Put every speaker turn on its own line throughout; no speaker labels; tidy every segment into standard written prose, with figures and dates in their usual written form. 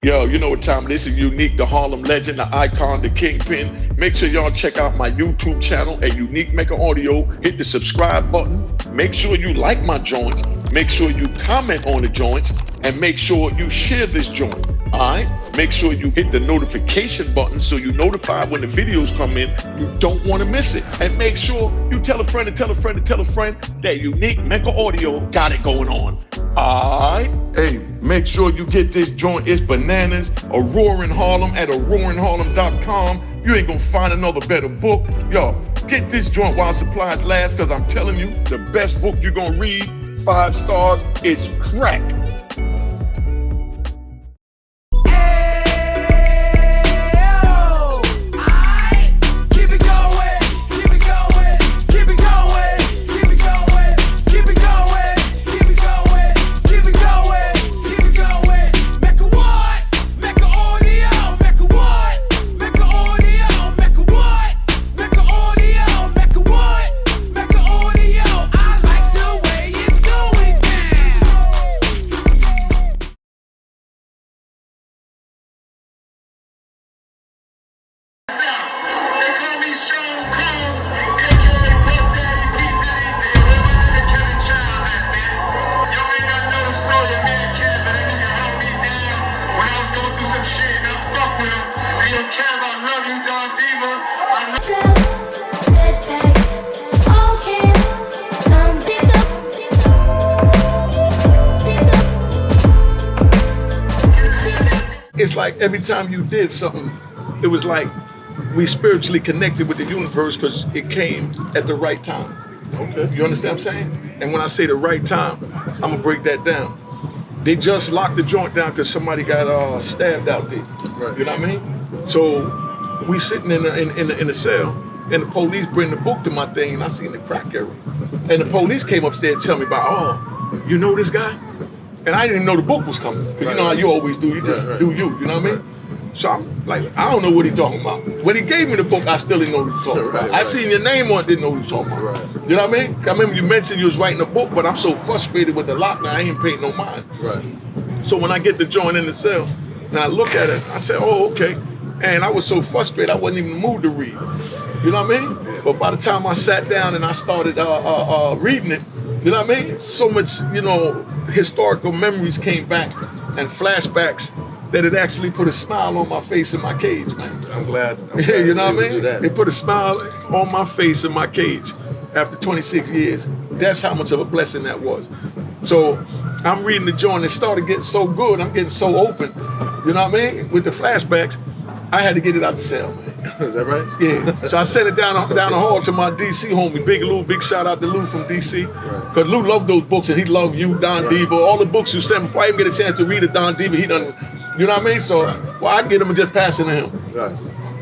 Yo, you know what time it is. This is Unique, the Harlem legend, the icon, the kingpin. Make sure y'all check out my YouTube channel at Unique Mecca Audio. Hit the subscribe button. Make sure you like my joints. Make sure you comment on the joints. And make sure you share this joint. All right? Make sure you hit the notification button so you're notified when the videos come in. You don't want to miss it. And make sure you tell a friend to tell a friend to tell a friend that Unique Mecca Audio got it going on. All right? Hey, make sure you get this joint. It's bananas. A Roaring Harlem at roaringharlem.com. You ain't gonna find another better book. Yo, get this joint while supplies last, because I'm telling you, the best book you're gonna read, 5 stars, is crack. It's like every time you did something, it was like we spiritually connected with the universe because it came at the right time. Okay. You understand what I'm saying? And when I say the right time, I'm gonna break that down. They just locked the joint down because somebody got stabbed out there. Right. You know what I mean? So we sitting in the cell, and the police bring the book to my thing, and I seen the crack area. And the police came upstairs and tell me about, oh, you know this guy? And I didn't even know the book was coming. Because you know how you always do, you just do you know what I mean? So I'm like, I don't know what he's talking about. When he gave me the book, I still didn't know what he was talking about. I seen your name on it, didn't know what he was talking about. You know what I mean? I remember you mentioned you was writing a book, but I'm so frustrated with the lockdown, I ain't paying no mind. Right. So when I get the joint in the cell, and I look at it, I said, oh, okay. And I was so frustrated, I wasn't even in the mood to read. You know what I mean? Yeah. But by the time I sat down and I started reading it, you know what I mean? So much, you know, historical memories came back and flashbacks that it actually put a smile on my face in my cage, man.
I'm glad
you know what I mean? It put a smile on my face in my cage after 26 years. That's how much of a blessing that was. So I'm reading the joint, it started getting so good, I'm getting so open, you know what I mean? With the flashbacks, I had to get it out the cell, man.
Is that right?
Yeah. So I sent it down the hall to my DC homie, Big Lou. Big shout out to Lou from DC. Because Lou loved those books, and he loved you, Don Diva. All the books you sent before I even get a chance to read a Don Diva, he done, you know what I mean? So, well, I get him and just pass it to him. Right.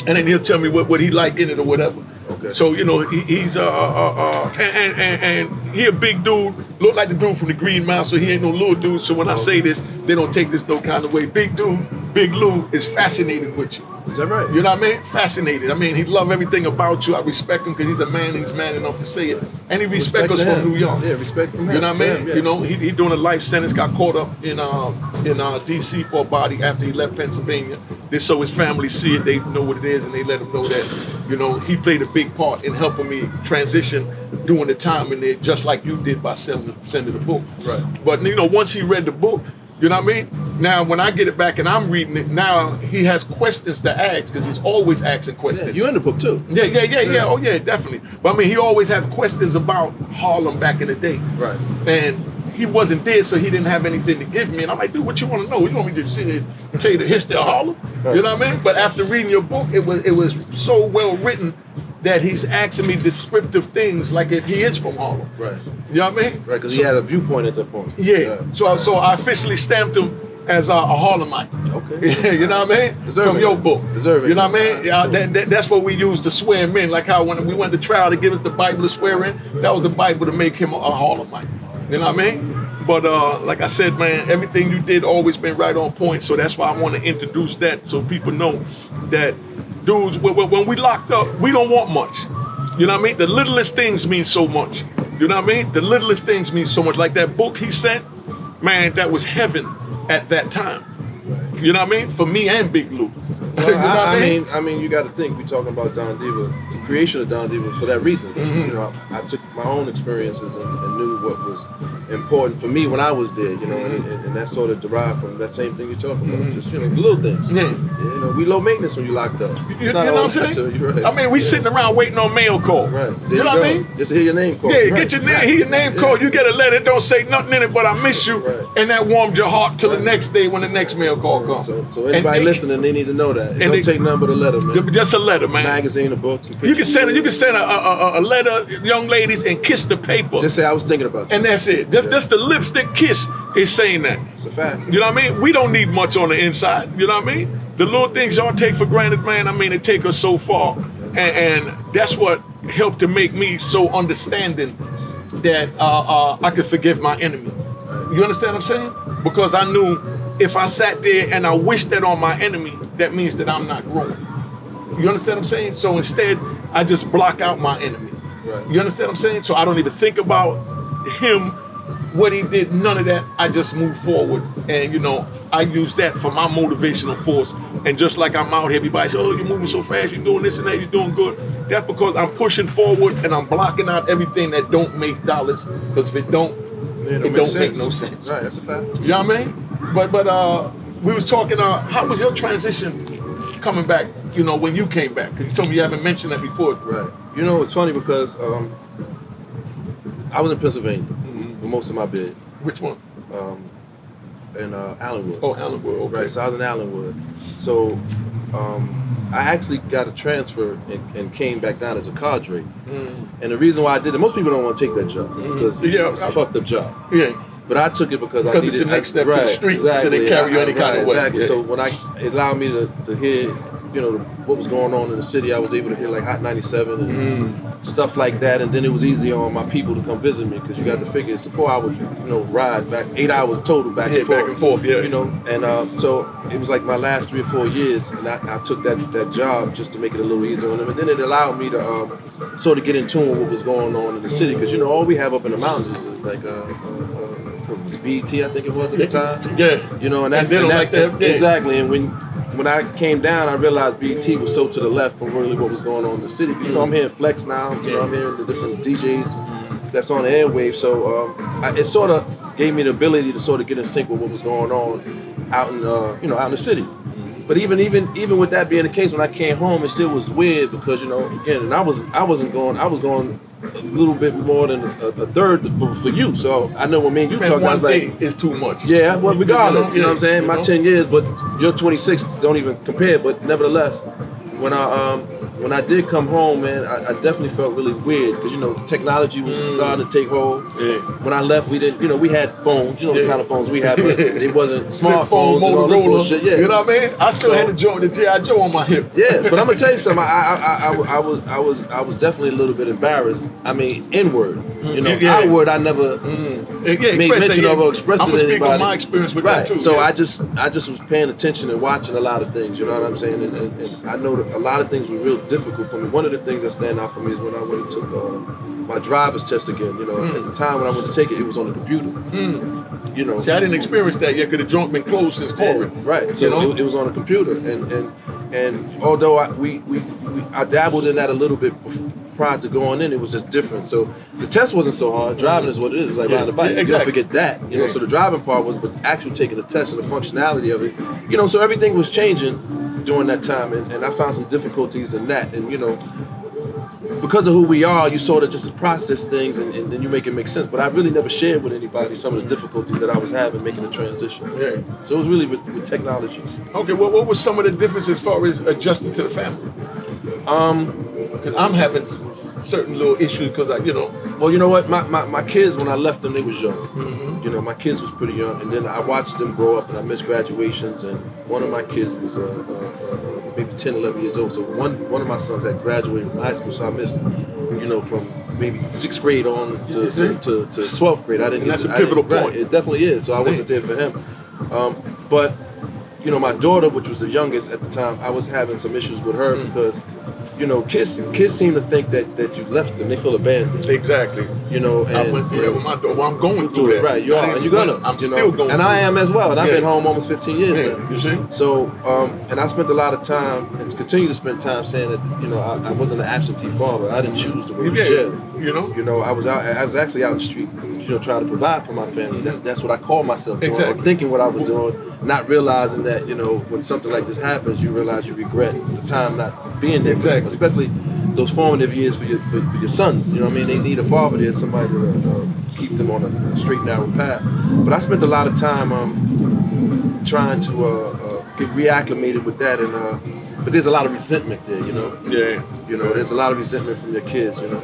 And then he'll tell me what he like in it or whatever. Okay. So, you know, he's and he a big dude, look like the dude from the Green Mile, so he ain't no little dude. So when I say this, they don't take this no kind of way. Big dude, Big Lou is fascinated with you.
Is that right?
You know what I mean? Fascinated. I mean, he love everything about you. I respect him because he's a man. He's man enough to say it. And he respect us from New York.
Yeah, respect from him.
You know what I mean?
Yeah.
You know, he doing a life sentence. Got caught up in DC for a body after he left Pennsylvania. This so his family see it. They know what it is, and they let him know that, you know, he played a big part in helping me transition during the time in there, just like you did by sending the book. Right. But you know, once he read the book, you know what I mean? Now, when I get it back and I'm reading it, now he has questions to ask because he's always asking questions.
Yeah, you in the book too.
Yeah. Oh yeah, definitely. But I mean, he always has questions about Harlem back in the day. Right. And he wasn't there, so he didn't have anything to give me. And I'm like, dude, what you want to know? You want me to sit here and tell you the history of Harlem? Right. You know what I mean? But after reading your book, it was so well written that he's asking me descriptive things like if he is from Harlem. Right. You know what I mean?
Right, because he had a viewpoint at that point.
Yeah. So I officially stamped him as a Harlemite. Okay. You know what I mean? Deserving. From your book. Deserving. You know what I mean? Yeah, that's what we used to swear him in. Like how when we went to trial to give us the Bible to swear in, that was the Bible to make him a Harlemite. You know what I mean? But like I said, man, everything you did always been right on point. So that's why I want to introduce that so people know that dudes, when we locked up, we don't want much. You know what I mean? The littlest things mean so much. You know what I mean? The littlest things mean so much. Like that book he sent, man, that was heaven at that time. You know what I mean? For me and Big Lou.
Well,
You know what
I mean, you got to think. We talking about Don Diva, the creation of Don Diva was for that reason. You know, I took my own experiences and knew what was important for me when I was there. You know, and that sort of derived from that same thing you're talking about. Just, you know, the little things.
Yeah.
You know, we low maintenance when you locked up.
You know what I'm saying?
Right.
I mean, we sitting around waiting on mail call.
Right. There
You know what I mean?
Just to hear your name called.
Yeah,
right.
get your name, hear your name called. You get a letter, it don't say nothing in it, but I miss you, and that warmed your heart till the next day when the next mail call comes.
So anybody listening, they need to know that. It don't take nothing but a letter, man.
Just a letter, man.
Magazine, a book.
You can send a letter, young ladies, and kiss the paper.
Just say I was thinking about you.
And that's it. Just the lipstick kiss is saying that.
It's a fact.
You know what I mean? We don't need much on the inside. You know what I mean? The little things y'all take for granted, man, I mean, it take us so far. And that's what helped to make me so understanding that I could forgive my enemy. You understand what I'm saying? Because I knew if I sat there and I wished that on my enemy, that means that I'm not growing. You understand what I'm saying? So instead, I just block out my enemy.
Right.
You understand what I'm saying? So I don't even think about him, what he did, none of that. I just move forward. And, you know, I use that for my motivational force. And just like I'm out here, everybody says, oh, you're moving so fast, you're doing this and that, you're doing good. That's because I'm pushing forward and I'm blocking out everything that don't make dollars. Because if it don't, it don't make no sense.
Right, that's a fact.
You know what I mean? But we was talking, how was your transition coming back, you know, when you came back? Because you told me you haven't mentioned that before.
Right. You know, it's funny because I was in Pennsylvania for most of my bid.
Which one?
In Allenwood.
Oh, Allenwood, okay.
Right, so I was in Allenwood. So I actually got a transfer and came back down as a cadre. And the reason why I did it, most people don't want to take that job because it's a fucked up job.
Yeah.
But I took it because I needed
it's the next step to the street, so they carry you any kind of way.
Exactly.
Yeah.
So when it allowed me to hear, you know, what was going on in the city, I was able to hear like Hot 97 and stuff like that. And then it was easier on my people to come visit me because you got to figure it's a 4-hour, you know, ride back, 8 hours total back and forth.
Yeah.
You know, and so it was like my last 3 or 4 years, and I took that job just to make it a little easier on them. And then it allowed me to sort of get in tune with what was going on in the city because, you know, all we have up in the mountains is like what was it, BET, I think it was at the time.
Yeah.
You know, and that's
they don't like that. Yeah.
Exactly. And when I came down, I realized BET was so to the left from really what was going on in the city. But, you know, I'm hearing Flex now. You know, I'm hearing the different DJs that's on the airwaves. So it sort of gave me the ability to sort of get in sync with what was going on out in you know, out in the city. But even with that being the case, when I came home, it still was weird because, you know, again, and I was going a little bit more than a third for you. So I know when me and you talk, I was like,
it's too much.
Yeah, well, regardless, you know what I'm saying? My 10 years, but your 26 don't even compare. But nevertheless, when I did come home, man, I definitely felt really weird because, you know, technology was starting to take hold.
Yeah.
When I left, we didn't, you know, we had phones, you know, the kind of phones we had, but it wasn't smartphones and all this bullshit. Yeah.
You know what I mean? I still had the G.I. Joe on my hip.
Yeah, but I'm gonna tell you something. I was definitely a little bit embarrassed. I mean, inward, you know, outward, I never made mention of or expressed it to anybody.
I'm gonna speak on my experience with that too.
So I just was paying attention and watching a lot of things. You know what I'm saying? And I know that a lot of things were real difficult for me. One of the things that stand out for me is when I went and took my driver's test again. You know, at the time when I went to take it, it was on the computer. You know,
see, I didn't experience that yet because the joint been closed since COVID.
Yeah, right. So you know? it was on a computer, and although I dabbled in that a little bit prior to going in, it was just different. So the test wasn't so hard. Driving is what it is. It's like riding a bike.
Yeah, exactly.
You don't forget that. You know, so the driving part was, but actually taking the test and the functionality of it. You know, so everything was changing during that time, and I found some difficulties in that. And you know, because of who we are, you sort of just process things and then you make it make sense. But I really never shared with anybody some of the difficulties that I was having making the transition.
Yeah.
So it was really with technology.
Okay, well, what was some of the differences as far as adjusting to the family? Because I'm having certain little issues because you know.
Well, you know what? My kids, when I left them, they was young. You know, my kids was pretty young, and then I watched them grow up, and I missed graduations. And one of my kids was maybe 10, 11 years old. So one of my sons had graduated from high school, so I missed, you know, from maybe 6th grade on to 12th grade. I didn't.
And that's a pivotal point.
Right, it definitely is. So I wasn't there for him. But you know, my daughter, which was the youngest at the time, I was having some issues with her because, you know, kids seem to think that you left them. They feel abandoned.
Exactly.
You know, and
I went through that with my daughter. Well, I'm going through that.
Right, you are, and you're gonna.
I'm
you know,
still going.
And
through
I am as well. And I've been home almost 15 years
Yeah,
now.
you see?
So, and I spent a lot of time and continue to spend time saying that, you know, I wasn't an absentee father. I didn't choose to go to jail.
You know,
I was actually out in the street, you know, trying to provide for my family. That's what I call myself doing,
Exactly.
or thinking what I was doing, not realizing that, you know, when something like this happens, you realize you regret the time not being there.
Exactly.
Especially those formative years for your sons. You know what I mean? They need a father there, somebody to keep them on a straight, narrow path. But I spent a lot of time trying to get reacclimated with that, and but there's a lot of resentment there, you know.
Yeah.
You know, there's a lot of resentment from your kids, you know.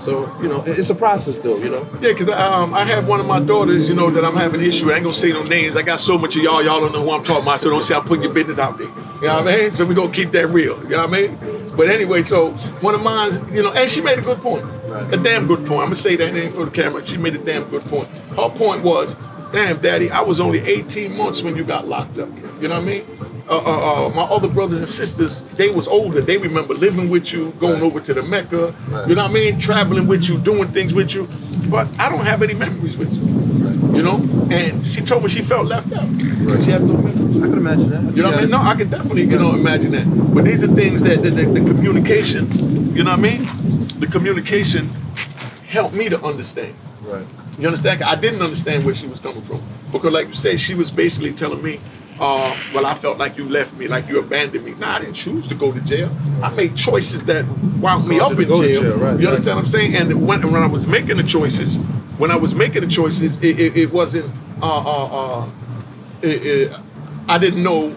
So, you know, it's a process, though, you know.
Yeah, because I have one of my daughters, you know, that I'm having an issue. I ain't gonna say no names. I got so much of y'all don't know who I'm talking about, so don't say I'm putting your business out there. You know what I mean? So we gonna keep that real. You know what I mean? But anyway, so one of mine, you know, and she made a good point.
Right.
A damn good point. I'm gonna say that name for the camera. She made a damn good point. Her point was, damn, Daddy, I was only 18 months when you got locked up. You know what I mean? My other brothers and sisters, they was older. They remember living with you, going over to the Mecca.
Right.
You know what I mean? Traveling with you, doing things with you. But I don't have any memories with you. Right. You know? And she told me she felt left out.
Right.
She had no memories.
I can imagine that.
You know what I mean? No, I can definitely, you know, imagine that. But these are things that the communication, you know what I mean? The communication helped me to understand.
Right.
You understand? I didn't understand where she was coming from. Because like you say, she was basically telling me, well, I felt like you left me, like you abandoned me. Nah, I didn't choose to go to jail. I made choices that wound me up in jail.
Right,
you understand what I'm saying? And when I was making the choices, it wasn't, I didn't know,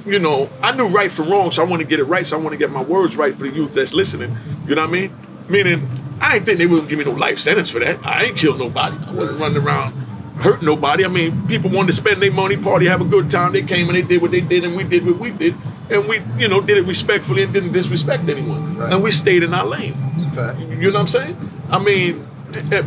you know, I knew right from wrong, so I want to get it right, so I want to get my words right for the youth that's listening. You know what I mean? Meaning, I ain't think they would give me no life sentence for that. I ain't killed nobody. I wasn't running around hurt nobody. I mean, people wanted to spend their money, party, have a good time. They came and they did what they did, and we did what we did. And we, you know, did it respectfully and didn't disrespect anyone.
Right.
And we stayed in our lane.
It's a fact.
You know what I'm saying? I mean,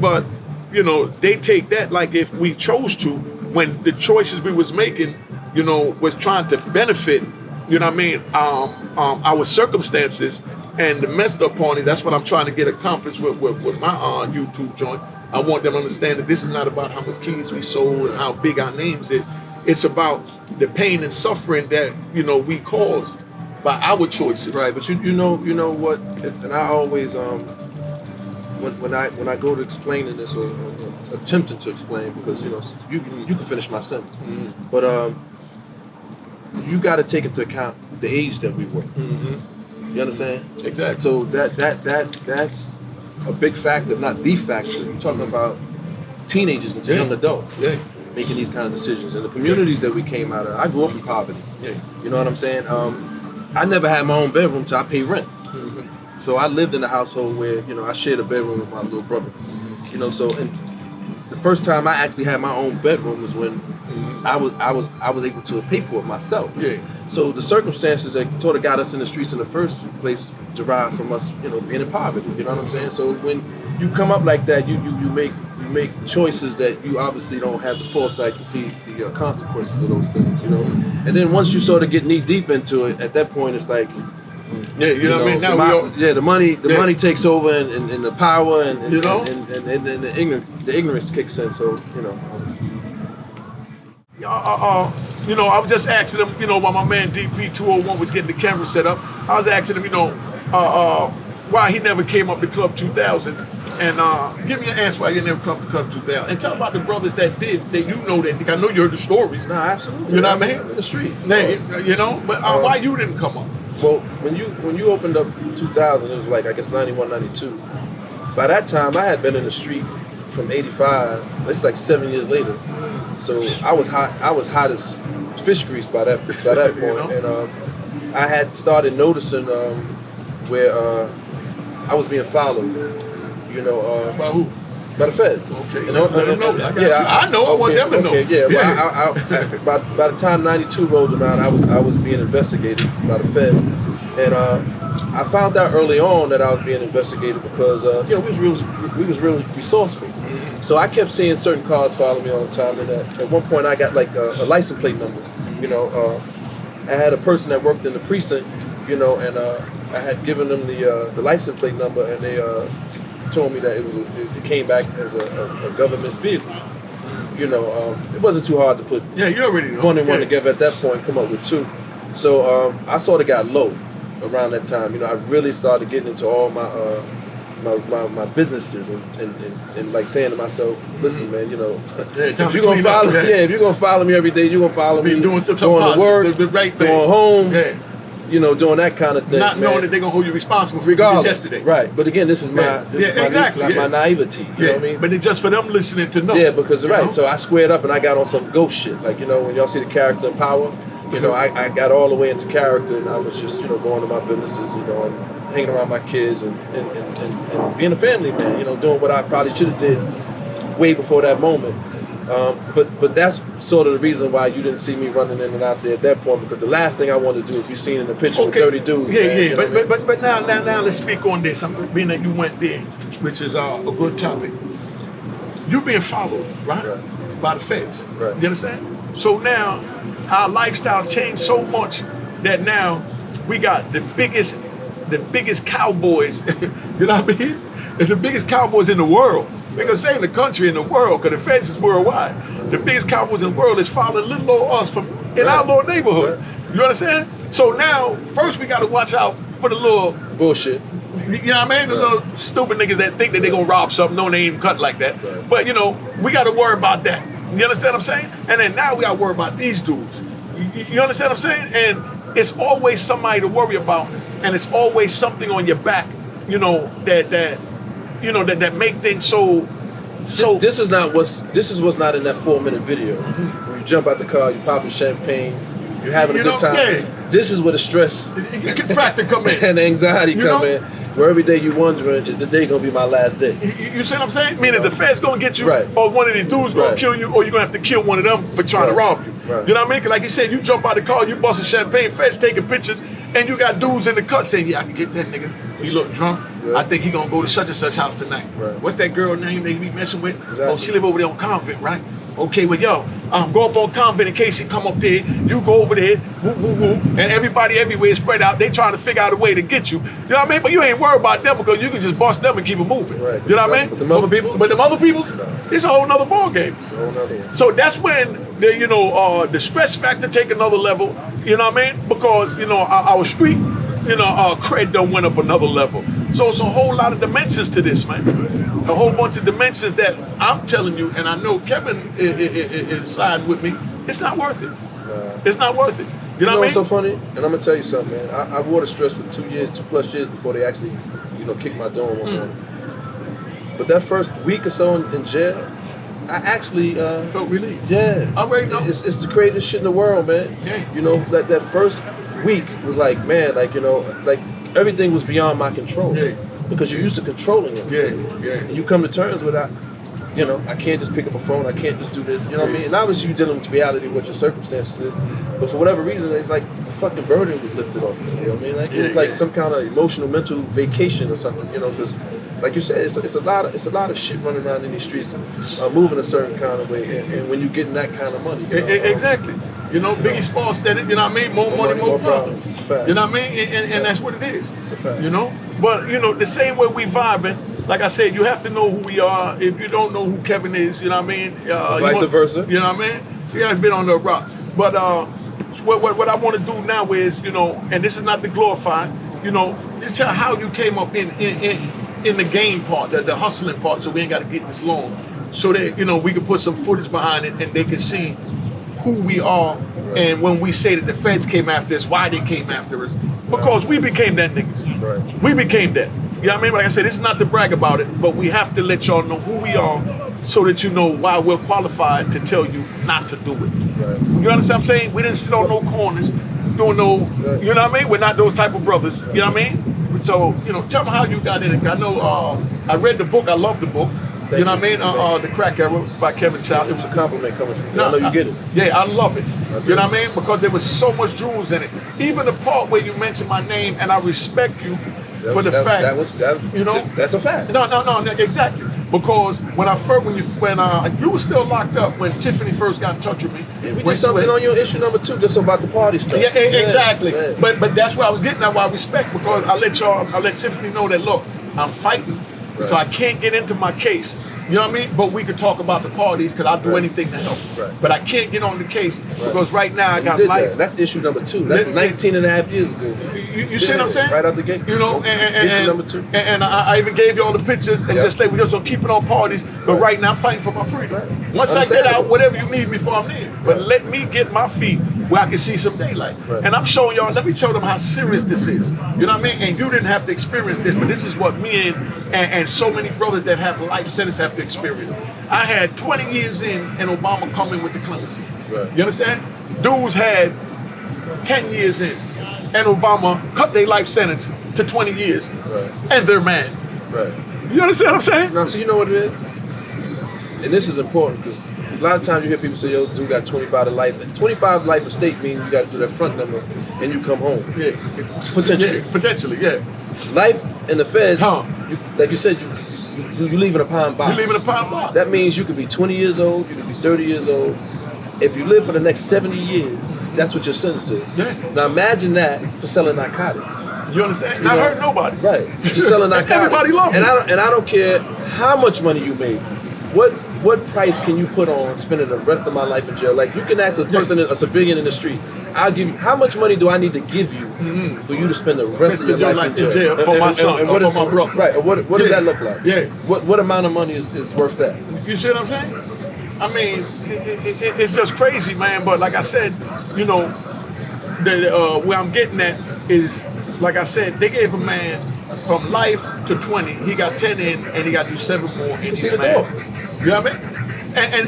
but, you know, they take that like if we chose to, when the choices we was making, you know, was trying to benefit, you know what I mean, our circumstances and the messed up parties. That's what I'm trying to get accomplished with my YouTube joint. I want them to understand that this is not about how much keys we sold and how big our names is. It's about the pain and suffering that, you know, we caused by our choices.
Right, but you know what, and I always when I go to explaining this or attempting to explain, because you know you can finish my sentence, but you got to take into account the age that we were. You understand?
Exactly.
So that's a big factor, not the factor. You're talking about teenagers and young adults making these kind of decisions. And the communities that we came out of, I grew up in poverty. You know what I'm saying? I never had my own bedroom till I paid rent. So I lived in a household where, you know, I shared a bedroom with my little brother. You know, so and the first time I actually had my own bedroom was when I was able to pay for it myself. So the circumstances that sort of got us in the streets in the first place derived from us, you know, being in poverty. You know what I'm saying? So when you come up like that, you make choices that you obviously don't have the foresight to see the consequences of those things. You know, and then once you sort of get knee deep into it, at that point it's like,
you know what I mean? Now
the money takes over, and the power and
you know,
and the ignorance kicks in. So you know.
You know, I was just asking him, you know, while my man DP201 was getting the camera set up, I was asking him, you know, why he never came up to Club 2000, and give me an answer why he never come to Club 2000, and tell about the brothers that did, that you know, that I know you heard the stories.
No, absolutely.
You know what I mean?
In the street.
You know, but why you didn't come up?
Well, when you opened up 2000, it was like, I guess 91, 92. By that time, I had been in the street from 85. It's like 7 years later. So I was hot as fish grease by that point, you know? And I had started noticing where I was being followed. You know,
by who?
By the feds.
Okay.
You know,
Let them know.
I
know. I want them to know.
Yeah. Well, by the time 92 rolled around, I was being investigated by the feds, and I found out early on that I was being investigated because you know we was really resourceful. So I kept seeing certain cars follow me all the time, and at one point I got like a license plate number You know, I had a person that worked in the precinct, you know, and I had given them the license plate number, and they told me that it came back as a government vehicle. You know, it wasn't too hard to put
you already know.
one and one together at that point, come up with two. So I sort of got low around that time. You know, I really started getting into all my businesses and like saying to myself, listen, man, you know, if you're gonna follow, if you're gonna follow me every day, you're gonna follow me
doing
going to work,
the right thing.
going home, you know, doing that kind of thing.
Not knowing that they're gonna hold you responsible for
regardless.
Yesterday.
Right. But again, this is my my naivety. You know what I mean?
But it's just for them listening to know.
Yeah, because right. So I squared up and I got on some ghost shit. Like, you know, when y'all see the character in Power, you know, I got all the way into character, and I was just, you know, going to my businesses, you know, and hanging around my kids and being a family man, you know, doing what I probably should have did way before that moment. But that's sort of the reason why you didn't see me running in and out there at that point, because the last thing I wanted to do is be seen in a picture with 30 dudes.
But now let's speak on this. Being that you went there, which is a good topic. You're being followed, right? By the feds.
Right.
You understand? So now our lifestyles changed so much that now we got the biggest cowboys, you know what I mean? It's the biggest cowboys in the world. We're gonna say in the country, in the world, because the feds is worldwide. The biggest cowboys in the world is following little old us from in our little neighborhood. You understand? So now, first we gotta watch out for the little
bullshit.
You know what I mean? The little stupid niggas that think that they gonna rob something, knowing they ain't cut like that.
Right.
But you know, we gotta worry about that. You understand what I'm saying? And then now we gotta worry about these dudes. You understand what I'm saying? And it's always somebody to worry about, and it's always something on your back, you know, that make things so.
This is what's not in that 4-minute video. Mm-hmm. When you jump out the car, you popping champagne, you're having a good time. Yeah. This is where the stress
factor come in
and the anxiety come in. Where every day you're wondering, is the day gonna be my last day?
You see what I'm saying? Meaning the feds gonna get you,
right.
or one of these dudes gonna kill you, or you're gonna have to kill one of them for trying to rob you.
Right.
You know what I mean? Cause like you said, you jump out the car, you busting champagne, feds taking pictures, and you got dudes in the cut saying, yeah, I can get that nigga. He look drunk. Yeah. I think he gonna go to such and such house tonight.
Right.
What's that girl name they be messing with?
Exactly.
Oh, she live over there on Convent, right? Okay, well, yo, go up on Convent in case she come up there. You go over there, whoop, whoop, whoop, and everybody everywhere is spread out. They trying to figure out a way to get you. You know what I mean? But you ain't worried about them because you can just bust them and keep it moving.
Right.
You know what I mean?
But the other people?
But the other people, it's a whole nother ball game.
It's a whole nother one.
So that's when the stress factor take another level. You know what I mean? Because our street, cred done went up another level. So it's a whole lot of dimensions to this, man. A whole bunch of dimensions that I'm telling you, and I know Kevin is siding with me. It's not worth it. It's not worth it. You know what I mean?
What's so funny? And I'm gonna tell you something, man. I wore the stress for 2+ years before they actually, kicked my door in one morning. But that first week or so in jail, I actually
felt relief.
Yeah.
I already know.
It's the craziest shit in the world, man.
Yeah.
That first week was like, man, like everything was beyond my control.
Yeah.
Because you're used to controlling it.
Yeah.
And you come to terms with that. I can't just pick up a phone. I can't just do this. You know what I mean? And obviously you're dealing with reality, what your circumstances is. But for whatever reason, it's like a fucking burden was lifted off of me. You know what I mean? Like it was like some kind of emotional, mental vacation or something. Because, like you said, it's a lot of shit running around in these streets, moving a certain kind of way. And when you're getting that kind of money,
exactly. Biggie Smalls said it. You know what I mean? More money, more problems.
It's a fact.
You know what I mean? And that's what it is.
It's a fact.
But the same way we vibing. Like I said, you have to know who we are. If you don't know who Kevin is, you know what I mean?
Vice versa.
You know what I mean? He has been on the rock. But what I want to do now is, and this is not to glorify, just tell how you came up in the game part, the hustling part, so we ain't got to get this long. So that, we can put some footage behind it and they can see who we are. Right. And when we say that the feds came after us, why they came after us. Because we became that niggas.
Right.
We became that. You know what I mean? Like I said, this is not to brag about it, but we have to let y'all know who we are so that you know why we're qualified to tell you not to do it.
Right.
You understand what I'm saying? We didn't sit on no corners doing no, you know what I mean? We're not those type of brothers, you know what I mean? So, tell me how you got in it. I know I read the book, I love the book. You know what I mean? The Crack Era by Kevin Chiles.
It was a compliment coming from you. I know you get it.
Yeah, I love it. You know what I mean? Because there was so much jewels in it. Even the part where you mentioned my name, and I respect you for the fact. That's a fact.
No,
exactly. Because when you were still locked up when Tiffany first got in touch with me.
Yeah, we did something on your issue number 2 just about the party stuff.
Yeah, exactly.
Yeah.
But that's where I was getting at. Why I respect, because I let Tiffany know that, look, I'm fighting, so I can't get into my case. You know what I mean? But we could talk about the parties because I'll do anything to help.
Right.
But I can't get on the case because right now I got life.
That's issue number 2. That's 19 and a half years ago.
You see what I'm saying?
Right out the gate.
You know,
issue number 2.
And I even gave you all the pictures and just say we just don't keep it on parties. But right now I'm fighting for my freedom.
Right.
Once I get out, whatever you need me for, I'm there. But let me get my feet where I can see some daylight.
Right.
And I'm showing y'all, let me tell them how serious this is. You know what I mean? And you didn't have to experience this, but this is what me and so many brothers that have life sentences have to experience. I had 20 years in and Obama coming with the clemency.
Right.
You understand? Dudes had 10 years in and Obama cut their life sentence to 20 years.
Right.
And they're mad.
Right.
You understand what I'm saying?
Now, so you know what it is? And this is important because a lot of times you hear people say, yo, dude got 25 to life. And 25 life estate means you got to do that front number and you come home.
Yeah.
Potentially.
Yeah, potentially, yeah.
Life in the feds, like you said, you leave in a pine box.
You leave in a pine box.
That means you could be 20 years old, you could be 30 years old. If you live for the next 70 years, that's what your sentence is.
Yeah.
Now imagine that for selling narcotics.
You understand? Not hurt nobody.
Right. Just selling narcotics.
Everybody loves it.
And I don't care how much money you made. What price can you put on spending the rest of my life in jail? Like you can ask a person, a civilian in the street, I'll give you, how much money do I need to give you for you to spend the rest of your life in jail?
For my son, or for my brother.
Right. What does that look like?
Yeah.
What amount of money is worth that?
You see what I'm saying? I mean, it's just crazy, man. But like I said, you know, where I'm getting at is, like I said, they gave a man from life to 20. He got 10 in, and he got to do 7 more. And
See the door.
You know what I mean?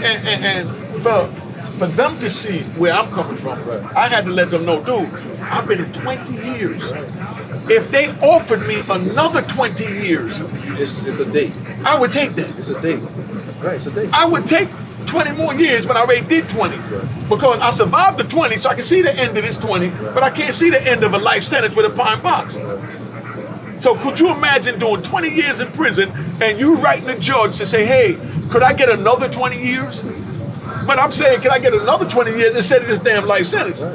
And for them to see where I'm coming from, I had to let them know, dude, I've been in 20 years. If they offered me another 20 years,
it's a date.
I would take that.
It's a date. Right, it's a date.
I would take 20 more years when I already did 20. Because I survived the 20, so I can see the end of this 20, but I can't see the end of a life sentence with a pine box. So could you imagine doing 20 years in prison and you writing the judge to say, hey, could I get another 20 years? But I'm saying, can I get another 20 years instead of this damn life sentence? You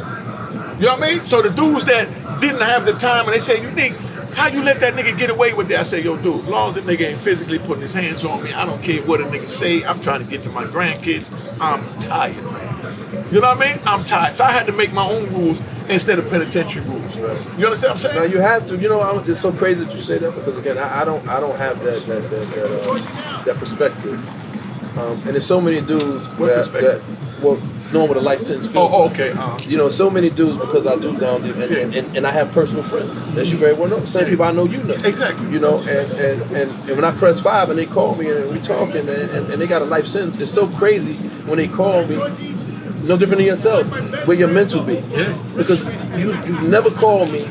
know what I mean? So the dudes that didn't have the time and they say, Unique, how you let that nigga get away with that? I say, yo, dude, as long as that nigga ain't physically putting his hands on me, I don't care what a nigga say. I'm trying to get to my grandkids. I'm tired, man. You know what I mean? I'm tired. So I had to make my own rules instead of penitentiary rules. Right. You understand what I'm saying?
Now you have to. You know, it's so crazy that you say that because again, I don't have that perspective. And there's so many dudes that knowing what a life sentence feels like.
Okay.
You know, so many dudes because I do down there, and I have personal friends, as you very well know. The same people I know you know.
Exactly.
You know, and when I press 5 and they call me and we talking and they got a life sentence, it's so crazy when they call me. No different than yourself, where your mental be.
Yeah.
Because you never called me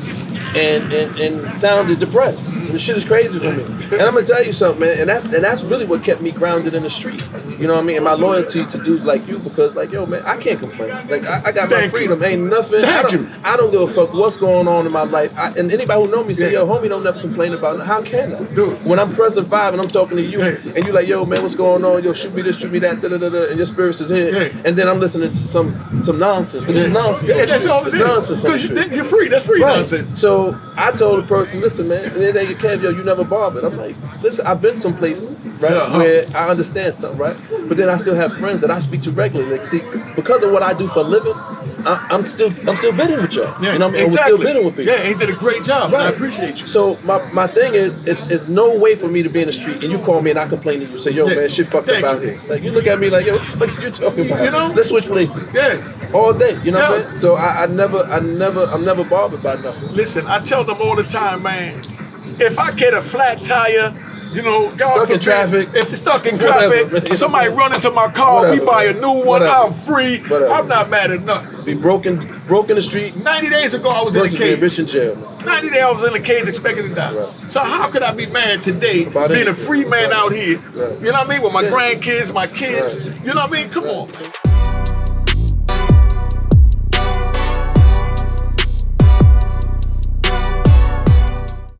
and sounded depressed. The shit is crazy for me. And I'm gonna tell you something, man, and that's really what kept me grounded in the street. You know what I mean? And my loyalty to dudes like you, because like, yo, man, I can't complain. Like I got my freedom. Ain't nothing. I don't give a fuck what's going on in my life. And anybody who know me say, yo, homie, don't never complain about it. How can I?
Dude.
When I'm pressing 5 and I'm talking to you, and you like, yo, man, what's going on? Yo, shoot me this, shoot me that, and your spirits is here. And then I'm listening to some nonsense. This is nonsense.
Yeah, that's all it is.
Nonsense.
Because you're free. That's free nonsense.
So I told the person, listen, man, and then they get Kev, yo, you never bothered. I'm like, listen, I've been someplace, right, where I understand something, right? But then I still have friends that I speak to regularly. Like, see, because of what I do for a living, I'm still bidding with y'all.
Yeah,
you know what I mean?
Exactly.
We're still bidding with people.
Yeah, he did a great job. Right. I appreciate you.
So my thing is, it's no way for me to be in the street and you call me and I complain to you, say, yo, man, shit fucked up out here. Like, you look at me like, yo, what the fuck are you talking about?
You know?
Let's switch places.
Yeah.
All day, you know what I'm saying? So I'm never bothered by nothing.
Listen, I tell them all the time, man, if I get a flat tire, you know, God
stuck
forbid,
in traffic.
If it's stuck in traffic, somebody run into my car, we buy a new one, I'm free. I'm not mad at nothing.
Be broken the street.
90 days ago, I was in a cage.
Rich in jail.
90 days I was in a cage expecting to die. Right. So how could I be mad today, being a free man out here? You know what I mean? With my grandkids, my kids. You know what I mean? Come on.